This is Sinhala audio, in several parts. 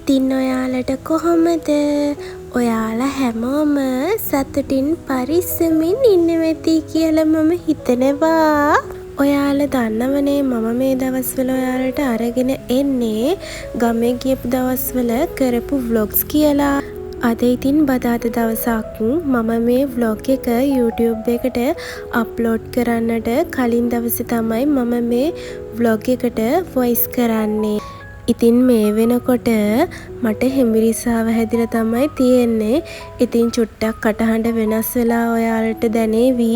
ඉතින් ඔයාලට කොහොමද? ඔයාලා හැමෝම සතුටින් පරිස්සමින් ඉන්න වෙති කියලා මම හිතනවා. ඔයාලා දන්නවනේ මම මේ දවස්වල ඔයාලට අරගෙන එන්නේ ගමේ ගියපු දවස්වල කරපු vlogs කියලා. අද ඉතින් බදාද දවසක් මම මේ vlog එක YouTube එකට අප්ලෝඩ් කරන්නට කලින් දවසේ තමයි මම මේ vlog එකට voice කරන්නේ. ඉතින් මේ වෙනකොට මට හෙම්බිරිස්සාව හැදිලා තමයි තියෙන්නේ. ඉතින් චුට්ටක් කටහඬ වෙනස් වෙලා ඔයාලට දැනේවි.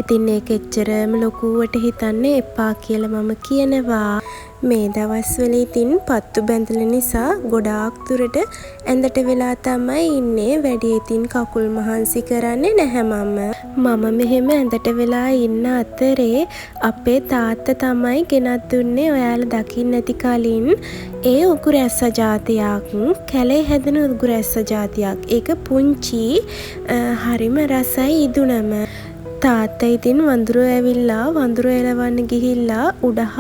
ඉතින් ඒක එච්චරම ලොකුවට හිතන්න එපා කියලා මම කියනවා. මේ දවස්වල ඉතින් පත්තු බැඳලා නිසා ගොඩාක් දුරට ඇඳට වෙලා තමයි ඉන්නේ. වැඩි ඉතින් කකුල් මහන්සි කරන්නේ නැහැ මම මෙහෙම ඇඳට වෙලා ඉන්න අතරේ අපේ තාත්තා තමයි ගෙනත් දුන්නේ ඔයාලා දකින්න ඇති කලින් ඒ උගුරැස්ස జాතියක් කැලේ හැදෙන උගුරැස්ස జాතියක්. ඒක පුංචි හරිම රසයි ඉදුණම. තාත්තා ඉතින් වඳුරෝ ඇවිල්ලා වඳුරෝ එලවන්න ගිහිල්ලා උඩහ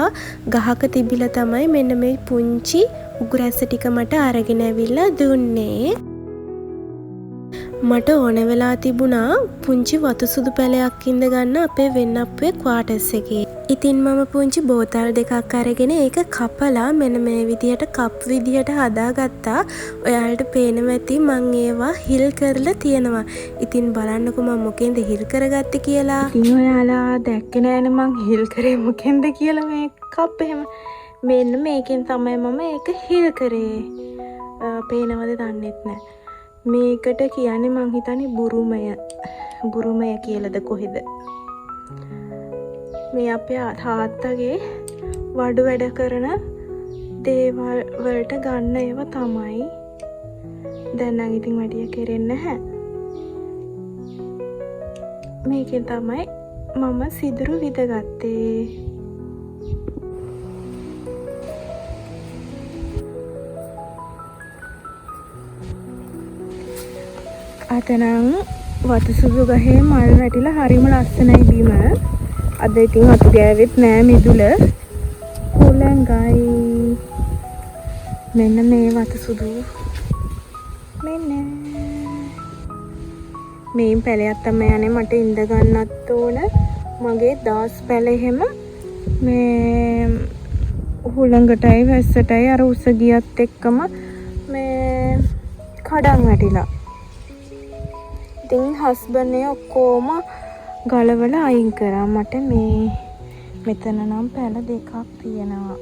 ගහක තිබිලා තමයි මෙන්න මේ පුංචි උගුරැස්ස ටික මට අරගෙන ඇවිල්ලා දුන්නේ. මට ඕන වෙලා තිබුණා පුංචි වතු සුදු පැලයක් ඉඳ ගන්න අපේ වෙන්නප්පුවේ ක්වාටර්ස් එකේ. ඉතින් මම පුංචි බෝතල් දෙකක් අරගෙන ඒක කපලා මෙන්න මේ විදිහට කප් විදිහට හදාගත්තා. ඔයාලට පේනවා ඇති මං ඒවා හිල් කරලා තියෙනවා. ඉතින් බලන්නකෝ මම මොකෙන්ද හිල් කරගත්තේ කියලා. ඉතින් ඔයාලා දැක්කේ නෑනේ මං හිල් කරේ මොකෙන්ද කියලා මේ කප් එහෙම. මෙන්න මේකෙන් තමයි මම ඒක හිල් කරේ. පේනවද දන්නෙත් නෑ. මේකට කියන්නේ මං හිතන්නේ බුරුමය කියලාද කොහෙද. මේ අපේ තාත්තගේ වඩු වැඩ කරන දේවල් වලට ගන්න ඒවා තමයි. දැන් නම් ඉතින් වැඩිය කෙරෙන්නේ නැහැ. මේකෙන් තමයි මම සිදුරු විදගත්තේ. අතනම් වතුසුදු ගහේ මල් වැටිලා හරිම ලස්සනයි බිම. අද ඉතින් අතු ගෑවෙත් නෑ මිදුල. හොලංගයි. මෙන්න මේ වතුසුදු. මෙන්න. මේ පැලයක් තමයි යන්නේ මට ඉඳ ගන්නත් ඕන. මගේ දාස් පැල එහෙම මේ හුලඟටයි වැස්සටයි අර උස ගියත් එක්කම මේ කඩන් වැටිලා. ඉතින් හස්බන්ඩ් ඔක්කොම ගලවලා අයින් කරා. මට මෙතන නම් පැල දෙකක් තියෙනවා.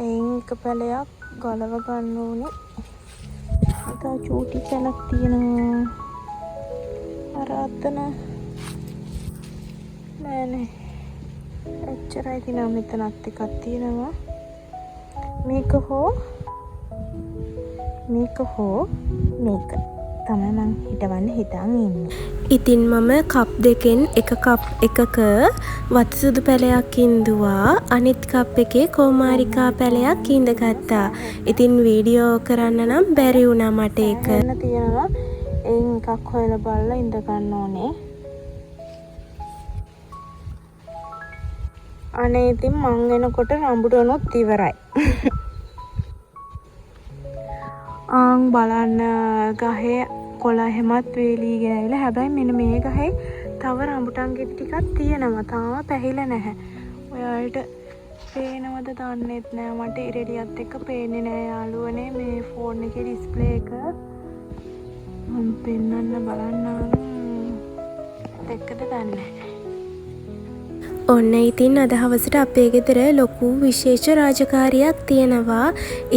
එයින් එක පැලයක් ගලව ගන්න ඕනේ. තව චූටි පැලක් තියෙනවා. අර අතන නෑ එච්චරයි තියෙනවා. මෙතනත් එකක් තියෙනවා. මේක හෝ මේක තමයි මං හිටවන්න හිතන් ඉන්නේ. ඉතින් මම කප් දෙකෙන් එක කප් එකක වතුසුදු පැලයක් ඉඳුවා. අනිත් කප් එකේ කෝමාරිකා පැලයක් ඉඳගත්තා. ඉතින් වීඩියෝ කරන්න නම් බැරි වුණා මට ඒක. එන්න තියෙනවා. එයින් එකක් හොයලා බලලා ඉඳ ගන්න ඕනේ. අනේ ඉතින් මං එනකොට රඹුටනොත් ඉවරයි. බලන්න ගහේ කොළ හැමත් වේලීගෙන ඇවිල්ලා. හැබැයි මෙන්න මේ ගහේ තව රඹුටන් ගෙඩි ටිකක් තියෙනවා. තාම පැහිලා නැහැ. ඔයාලට පේනවද දන්නෙත් නෑ. මට ඉරෙලියත් එක්ක පේන්නේ නෑ යාළුවනේ මේ ෆෝන් එකේ ඩිස්ප්ලේ එක. මම පෙන්නන්න බලන්නම්. දැක්කද දන්නේ නැහැ. ඔන්න ඉතින් අද හවසට අපේ ගෙදර ලොකු විශේෂ රාජකාරියක් තියෙනවා.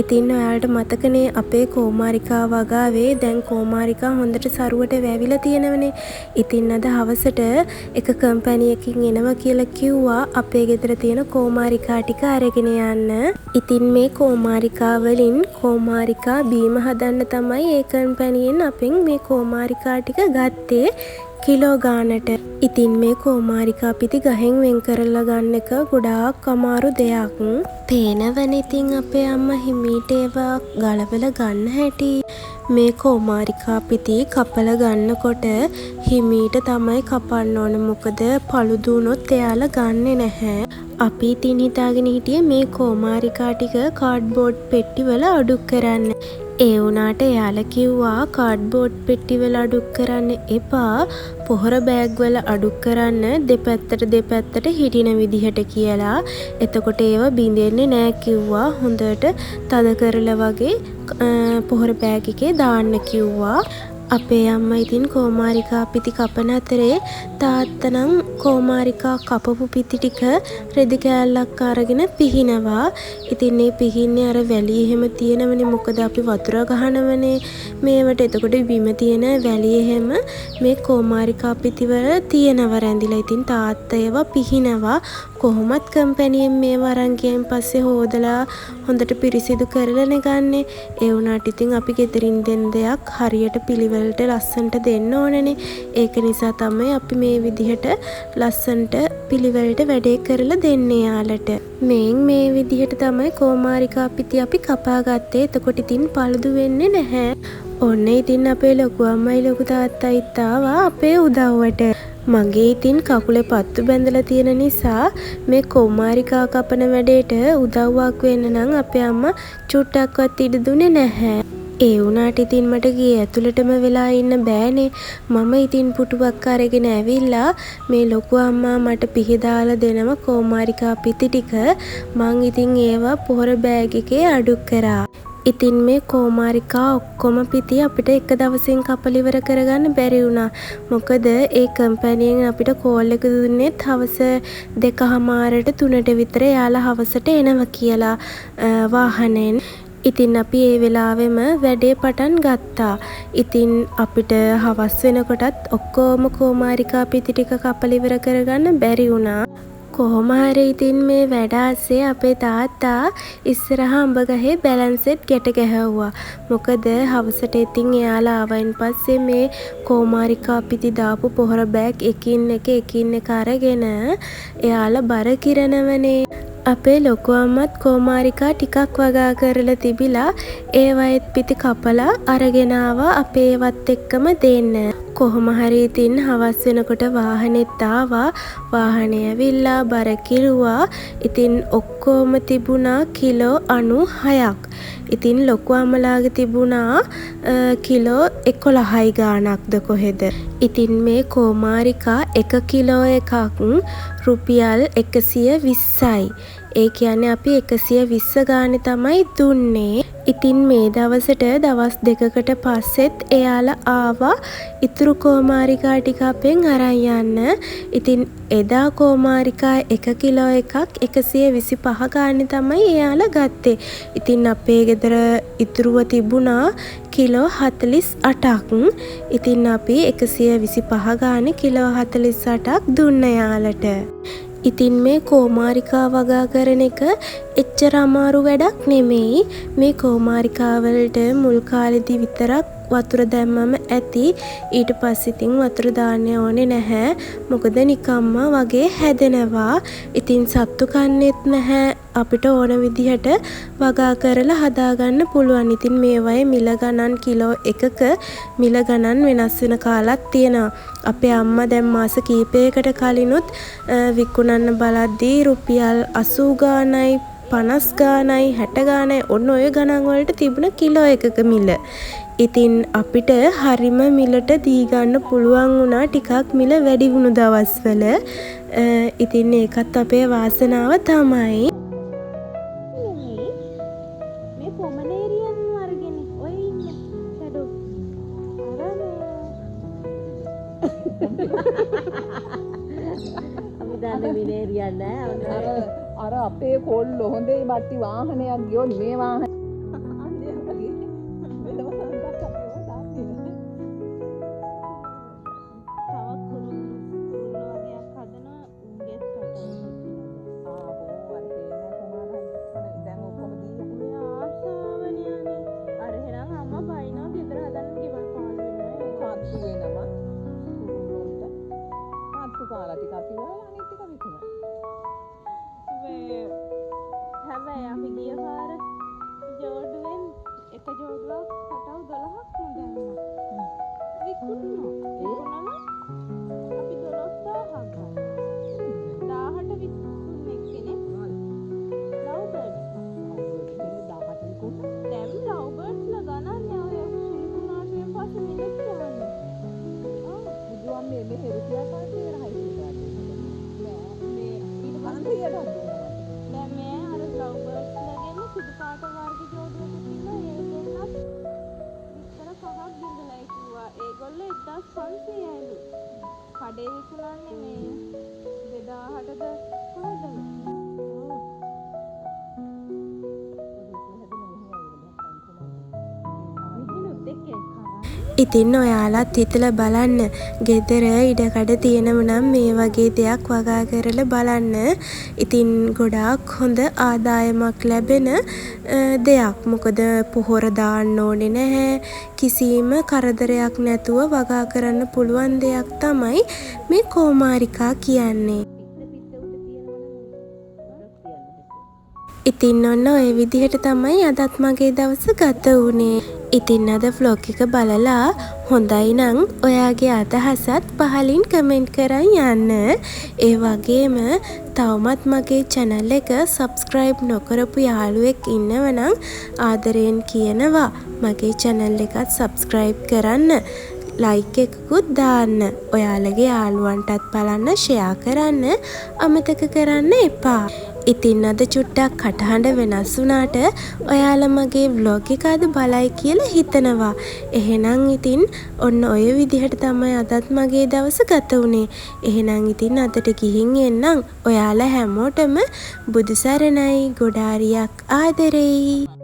ඉතින් ඔයාලට මතකනේ අපේ කෝමාරිකා වගාවේ දැන් කෝමාරිකා හොඳට සරුවට වැවිලා තියෙනවනේ. ඉතින් අද හවසට එක කම්පැනි එකකින් එනවා කියලා කිව්වා අපේ ගෙදර තියෙන කෝමාරිකා ටික අරගෙන යන්න. ඉතින් මේ කෝමාරිකා වලින් කෝමාරිකා බීම හදන්න තමයි ඒ කම්පැනියෙන් අපෙන් මේ කෝමාරිකා ටික ගත්තේ. කිලෝ ගානට. ඉතින් මේ කෝමාරිකා පිති ගහෙන් වෙන් කරලා ගන්න එක ගොඩාක් අමාරු දෙයක්. පේනවනේ ඉතින් අපේ අම්මා හිමීට ඒවා ගලවලා ගන්න හැටි. මේ කෝමාරිකා පිති කපලා ගන්නකොට හිමීට තමයි කපන්න ඕන. මොකද paludu වුණොත් එයාලා ගන්නෙ නැහැ. අපි ඉතින් හිතාගෙන හිටියේ මේ කෝමාරිකා ටික කාඩ්බෝඩ් පෙට්ටිවල අඩු කරන්න. ඒ වුණාට එයාලා කිව්වා කාඩ්බෝඩ් පෙට්ටිවල අඩු කරන්න එපා. පොහොර බෑග් වල අඩු කරන්න දෙපැත්තට හිටින විදිහට කියලා. එතකොට ඒවා බිඳෙන්නේ නෑ කිව්වා. හොඳට තද කරලා වගේ පොහොර බෑග් එකේ දාන්න කිව්වා. අපේ අම්මා ඉතින් කෝමාරිකා පිති කපන අතරේ තාත්තා නම් කෝමාරිකා කපපු පිති ටික රෙදි කෑල්ලක් අරගෙන පිහිනවා. ඉතින් මේ පිහින්නේ අර වැලි එහෙම තියෙනවනේ. මොකද අපි වතුර ගහනවනේ මේවට. එතකොට බිම තියෙන වැලි එහෙම මේ කෝමාරිකා පිතිවල තියෙනව රැඳිලා. ඉතින් තාත්තා ඒවා පිහිනවා. කොහොමත් කම්පැනියෙන් මේවා අරන් ගියන් පස්සේ හොදලා හොඳට පිරිසිදු කරලානේ ගන්නෙ. ඒ වුණාට ඉතින් අපි ගෙදරින් දෙන දෙයක් හරියට පිළිවෙලට ලස්සනට දෙන්න ඕනනේ. ඒක නිසා තමයි අපි මේ විදිහට ලස්සනට පිළිවෙලට වැඩේ කරලා දෙන්නේ යාලට. මේ විදිහට තමයි කෝමාරිකා පිටි අපි කපා ගත්තේ. එතකොට ඉතින් paludu වෙන්නේ නැහැ. ඔන්න ඉතින් අපේ ලොකු අම්මයි ලොකු තාත්තයිත් ආවා අපේ උදව්වට. මගේ ඉතින් කකුලේ පත්තු බැඳලා තියෙන නිසා මේ කෝමාරිකා කපන වැඩේට උදව්වක් වෙන්න නම් අපේ අම්මා චුට්ටක්වත් ඉඩ දුන්නේ නැහැ. ඒ වුණාට ඉතින් මට ගේ ඇතුළටම වෙලා ඉන්න බෑනේ. මම ඉතින් පුටුවක් අරගෙන ඇවිල්ලා මේ ලොකු අම්මා මට පිහදාලා දෙනම කෝමාරිකා පිටි ටික මං ඉතින් ඒවා පොහොර බෑග් එකේ අඩු කරා. ඉතින් මේ කෝමාරිකා ඔක්කොම පිටි අපිට එක දවසින් කපලා ඉවර කරගන්න බැරි වුණා. මොකද ඒ කම්පැනියෙන් අපිට කෝල් එක දුන්නේත් හවස 2:00ට 3ට විතර යාලා හවසට එනවා කියලා වාහනෙන්. ඉතින් අපි ඒ වෙලාවෙම වැඩේ පටන් ගත්තා. ඉතින් අපිට හවස් වෙනකොටත් ඔක්කොම කෝමාරිකා පිටි ටික කපලා ඉවර කරගන්න බැරි වුණා. කොහොම හරි ඉතින් මේ වැඩ ආසේ අපේ තාත්තා ඉස්සරහා අඹ ගහේ බැලන්සෙත් ගැට ගැහුවා. මොකද හවසට ඉතින් එයාලා ආවයින් පස්සේ මේ කෝමාරිකා පිටි දාපු පොහොර බෑග් එකින් එක අරගෙන එයාලා බර කිරනවනේ. අපේ ලොකු අම්මත් කෝමාරිකා ටිකක් වගා කරලා තිබිලා ඒවයිත් පිටි කපලා අරගෙන ආවා අපේ ඒවත් එක්කම දෙන්න. කොහොම හරි ඉතින් හවස් වෙනකොට වාහනේත් ආවා. වාහනේ ඇවිල්ලා බර කිරුවා. ඉතින් ඔක්කොම තිබුණා කිලෝ 96ක්. ඉතින් ලොකු අම්මලාගේ තිබුණා කිලෝ 11යි ගාණක්ද කොහෙද. ඉතින් මේ කෝමාරිකා 1 කිලෝ එකක් රුපියල් 120යි. ඒ කියන්නේ අපි 120 ගානේ තමයි දුන්නේ. ඉතින් මේ දවසට දවස් 2කට පස්සෙත් එයාලා ආවා ඉතුරු කෝමාරිකා ටික අපෙන් අරන් යන්න. ඉතින් එදා කෝමාරිකා 1 කිලෝ එකක් 125 ගානේ තමයි එයාලා ගත්තේ. ඉතින් අපේ ගෙදර ඉතුරුව තිබුණා කිලෝ 48ක්. ඉතින් අපි 125 ගානේ කිලෝ 48ක් දුන්න යාලට. ඉතින් මේ කෝමාරිකා වගා කරන එක එච්චර අමාරු වැඩක් නෙමෙයි. මේ කෝමාරිකා වලට මුල් කාලෙදි විතරක් වතුර දැම්මම ඇති. ඊට පස්සේ ඉතින් වතුර දාන්න ඕනේ නැහැ. මොකද නිකම්ම වගේ හැදෙනවා. ඉතින් සත්තු කන්නේත් නැහැ. අපිට ඕන විදිහට වගා කරලා හදාගන්න පුළුවන්. ඉතින් මේවයේ මිල ගණන් කිලෝ එකක මිල ගණන් වෙනස් වෙන කාලක් තියෙනවා. අපේ අම්මා දැන් මාස කීපයකට කලිනුත් විකුණන්න බලද්දී රුපියල් 80 ගාණයි 50 ගාණයි 60 ගාණයි ඔන්න ඔය ගණන් වලට තිබුණ කිලෝ එකක මිල. ඉතින් අපිට හරිම මිලට දී ගන්න පුළුවන් වුණා ටිකක් මිල වැඩි වුණු දවස්වල. ඉතින් ඒකත් අපේ වාසනාව තමයි. මේ පොමනේරියන් වර්ගෙනේ ඔය ඉන්නේ ෂැඩෝ. අපි දන්නේ මිනේරියන් නෑ. අර අපේ කොල්ලෝ හොඳේ බට්ටි වාහනයක් ගියොත් මේ වාහන ඉතින් ඔයාලත් හිතලා බලන්න. ගෙදර ඉඩකඩ තියෙනව නම් මේ වගේ දෙයක් වගා කරලා බලන්න. ඉතින් ගොඩාක් හොඳ ආදායමක් ලැබෙන දෙයක්. මොකද පොහොර දාන්න ඕනේ නැහැ. කිසිම කරදරයක් නැතුව වගා කරන්න පුළුවන් දෙයක් තමයි මේ කෝමාරිකා කියන්නේ. ඉතින් ඔන්න ඔය විදිහට තමයි අදත් මගේ දවස ගත වුණේ. ඉතින් අද vlog එක බලලා හොඳයි නම් ඔයාගේ අදහසත් පහලින් කමෙන්ට් කරන් යන්න. ඒ වගේම තවමත් මගේ channel එක subscribe නොකරපු යාළුවෙක් ඉන්නවනම් ආදරයෙන් කියනවා මගේ channel එකත් subscribe කරන්න. like එකකුත් දාන්න. ඔයාලගේ යාළුවන්ටත් බලන්න share කරන්න අමතක කරන්න එපා. ඉතින් අද චුට්ටක් කටහඬ වෙනස් වුණාට ඔයාලා මගේ vlog එක අද බලයි කියලා හිතනවා. එහෙනම් ඉතින් ඔන්න ඔය විදිහට තමයි අදත් මගේ දවස ගත වුණේ. එහෙනම් ඉතින් අදට ගිහින් එන්නම්. ඔයාලා හැමෝටම බුදු සරණයි. ගොඩාරියක් ආදරෙයි.